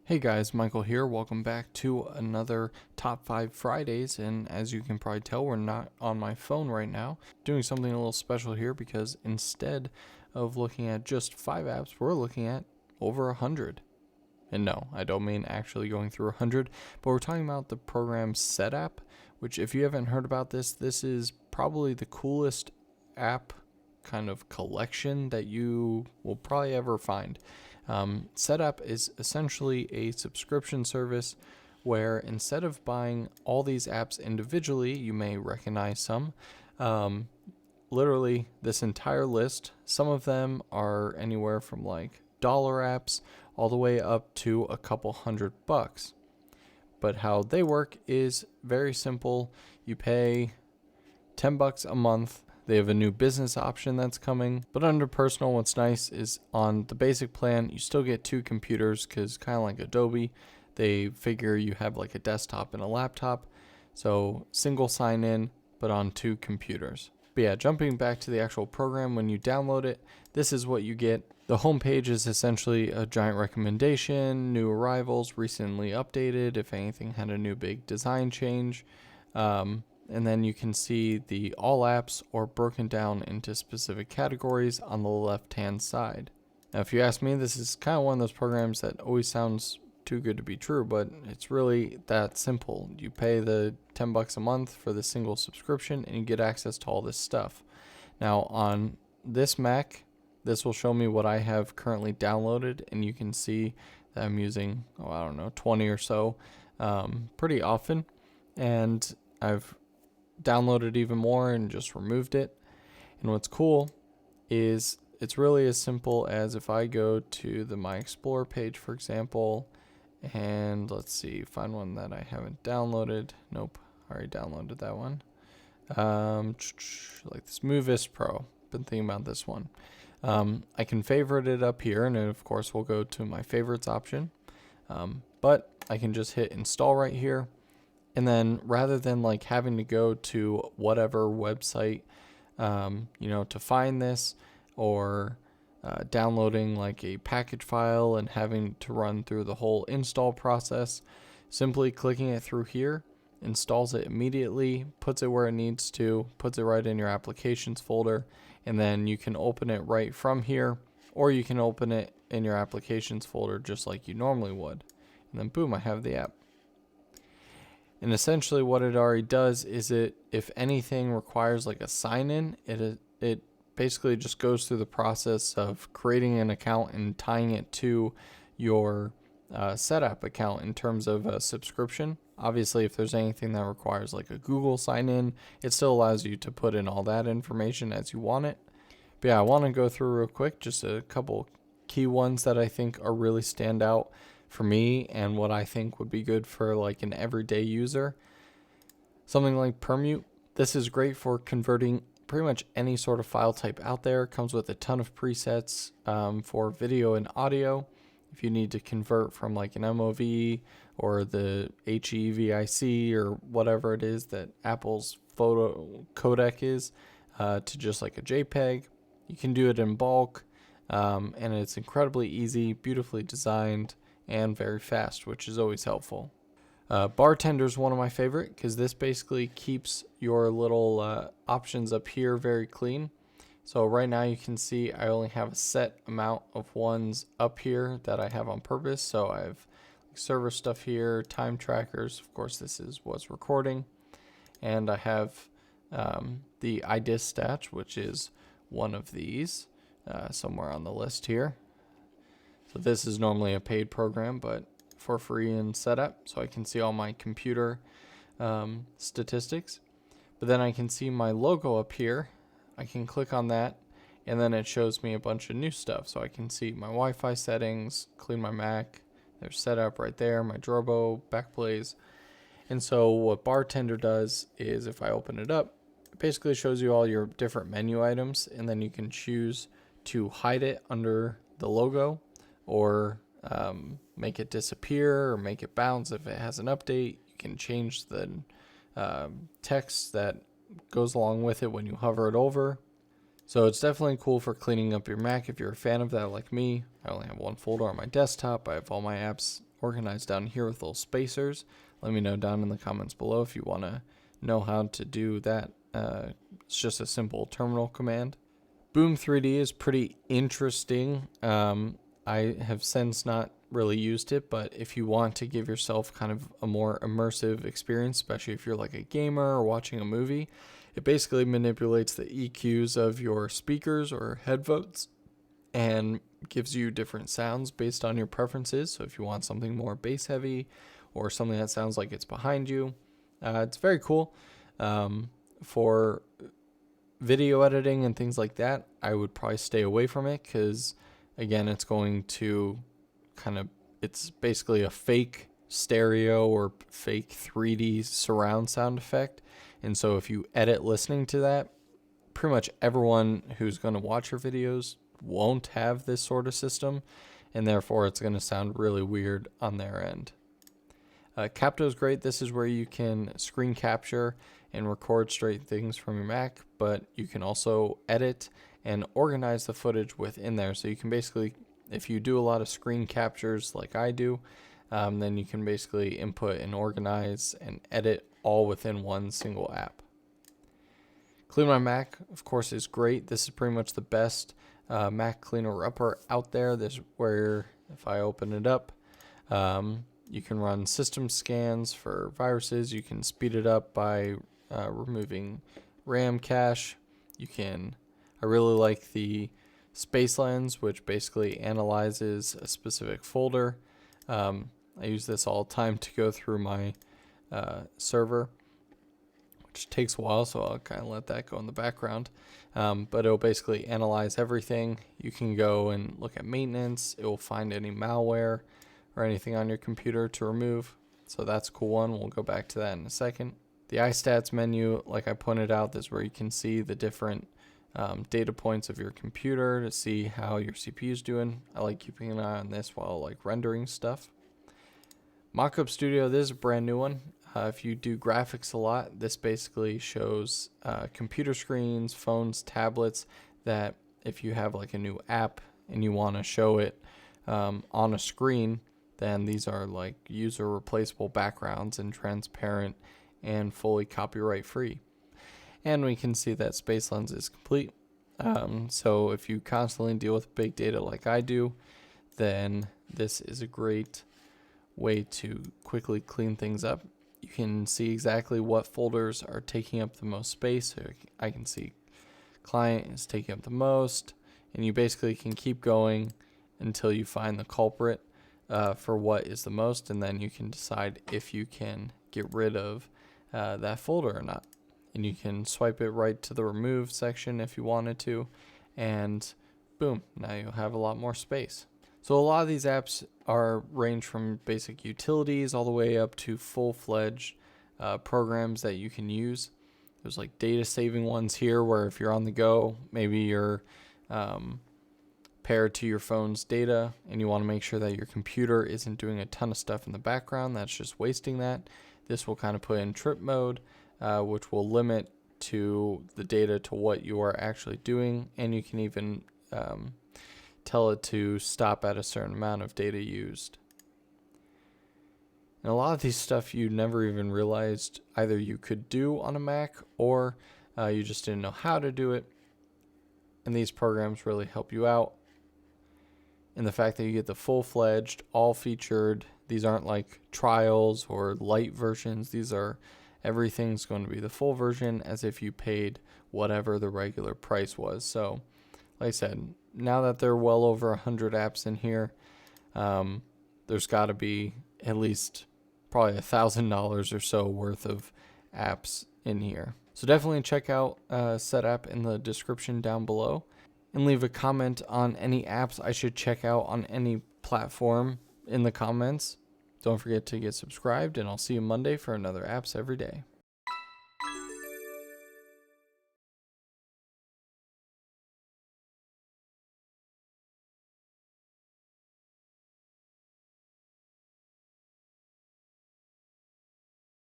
Hey guys, Michael here. Welcome back to another Top 5 Fridays. And as you can probably tell, we're not on my phone right now. Doing something a little special here because instead of looking at just 5 apps, we're looking at over 100. And no, I don't mean actually going through 100, but we're talking about the program Setapp, which if you haven't heard about this is probably the coolest app kind of collection that you will probably ever find. Setapp is essentially a subscription service where instead of buying all these apps individually, you may recognize some. Literally this entire list, some of them are anywhere from like dollar apps all the way up to a couple $100. But how they work is very simple. You pay $10 a month. They have a new business option that's coming. But under personal, what's nice is on the basic plan, you still get 2 computers because kind of like Adobe, they figure you have like a desktop and a laptop. So single sign in, but on 2 computers. But yeah, jumping back to the actual program, when you download it, this is what you get. The homepage is essentially a giant recommendation, new arrivals, recently updated, if anything had a new big design change. And then you can see the all apps or broken down into specific categories on the left-hand side. Now, if you ask me, this is kind of one of those programs that always sounds too good to be true, but it's really that simple. You pay the $10 a month for the single subscription and you get access to all this stuff. Now, on this Mac, this will show me what I have currently downloaded, and you can see that I'm using, 20 or so pretty often. And I've downloaded even more and just removed it. And what's cool is it's really as simple as if I go to the My Explorer page, for example, and let's see, find one that I haven't downloaded. Nope, I already downloaded that one. Like this Movies Pro. Been thinking about this one. I can favorite it up here, and of course we'll go to my favorites option. But I can just hit install right here. And then rather than like having to go to whatever website, to find this, or downloading like a package file and having to run through the whole install process, simply clicking it through here installs it immediately, puts it where it needs to, puts it right in your applications folder, and then you can open it right from here, or you can open it in your applications folder just like you normally would. And then boom, I have the app. And essentially what it already does is if anything requires like a sign-in, it basically just goes through the process of creating an account and tying it to your Setapp account in terms of a subscription. Obviously, if there's anything that requires like a Google sign-in, it still allows you to put in all that information as you want it. But yeah, I want to go through real quick just a couple key ones that I think are really stand out for me and what I think would be good for like an everyday user. Something like Permute. This is great for converting pretty much any sort of file type out there. It comes with a ton of presets for video and audio. If you need to convert from like an MOV or the HEVIC or whatever it is that Apple's photo codec is to just like a JPEG, you can do it in bulk, and it's incredibly easy, beautifully designed, and very fast, which is always helpful. Bartender is one of my favorite because this basically keeps your little options up here very clean. So right now you can see I only have a set amount of ones up here that I have on purpose. So I have server stuff here, time trackers. Of course, this is what's recording. And I have the iDispatch, which is one of these somewhere on the list here. So this is normally a paid program, but for free in Setapp, so I can see all my computer statistics. But then I can see my logo up here. I can click on that, and then it shows me a bunch of new stuff. So I can see my Wi-Fi settings, clean my Mac. There's Setapp right there, my Drobo, Backblaze. And so what Bartender does is if I open it up, it basically shows you all your different menu items, and then you can choose to hide it under the logo, or make it disappear, or make it bounce if it has an update. You can change the text that goes along with it when you hover it over. So it's definitely cool for cleaning up your Mac if you're a fan of that like me. I only have one folder on my desktop. I have all my apps organized down here with little spacers. Let me know down in the comments below if you want to know how to do that. It's just a simple terminal command. Boom 3D is pretty interesting. I have since not really used it, but if you want to give yourself kind of a more immersive experience, especially if you're like a gamer or watching a movie, it basically manipulates the EQs of your speakers or headphones and gives you different sounds based on your preferences. So if you want something more bass heavy or something that sounds like it's behind you, it's very cool. For video editing and things like that, I would probably stay away from it because, again, it's going to it's basically a fake stereo or fake 3D surround sound effect. And so if you edit listening to that, pretty much everyone who's going to watch your videos won't have this sort of system, and therefore it's going to sound really weird on their end. CapDough is great. This is where you can screen capture and record straight things from your Mac, but you can also edit and organize the footage within there. So you can basically, if you do a lot of screen captures like I do, then you can basically input and organize and edit all within one single app. Clean My Mac, of course, is great. This is pretty much the best Mac cleaner upper out there. This is where, if I open it up, you can run system scans for viruses. You can speed it up by removing RAM cache. I really like the Space Lens, which basically analyzes a specific folder. I use this all the time to go through my server, which takes a while, so I'll kind of let that go in the background. But it'll basically analyze everything. You can go and look at maintenance. It will find any malware or anything on your computer to remove. So that's a cool one. We'll go back to that in a second. The iStats menu, like I pointed out, this is where you can see the different data points of your computer to see how your CPU is doing. I like keeping an eye on this while like rendering stuff. Mockup Studio, this is a brand new one. If you do graphics a lot, this basically shows computer screens, phones, tablets, that if you have like a new app and you want to show it on a screen, then these are like user replaceable backgrounds and transparent and fully copyright free. And we can see that Space Lens is complete. So if you constantly deal with big data like I do, then this is a great way to quickly clean things up. You can see exactly what folders are taking up the most space. So I can see client is taking up the most, and you basically can keep going until you find the culprit for what is the most, and then you can decide if you can get rid of that folder or not. And you can swipe it right to the remove section if you wanted to, and boom, now you'll have a lot more space. So a lot of these apps range from basic utilities all the way up to full-fledged programs that you can use. There's like data saving ones here where if you're on the go, maybe you're paired to your phone's data and you want to make sure that your computer isn't doing a ton of stuff in the background that's just wasting that. This will kind of put in trip mode, which will limit to the data to what you are actually doing, and you can even tell it to stop at a certain amount of data used. And a lot of these stuff you never even realized either you could do on a Mac or you just didn't know how to do it. And these programs really help you out. And the fact that you get the full-fledged, all-featured, these aren't like trials or light versions. Everything's going to be the full version as if you paid whatever the regular price was. So, like I said, now that there are well over 100 apps in here, there's got to be at least probably $1,000 or so worth of apps in here. So definitely check out Setup in the description down below, and leave a comment on any apps I should check out on any platform in the comments. Don't forget to get subscribed, and I'll see you Monday for another Apps Every Day.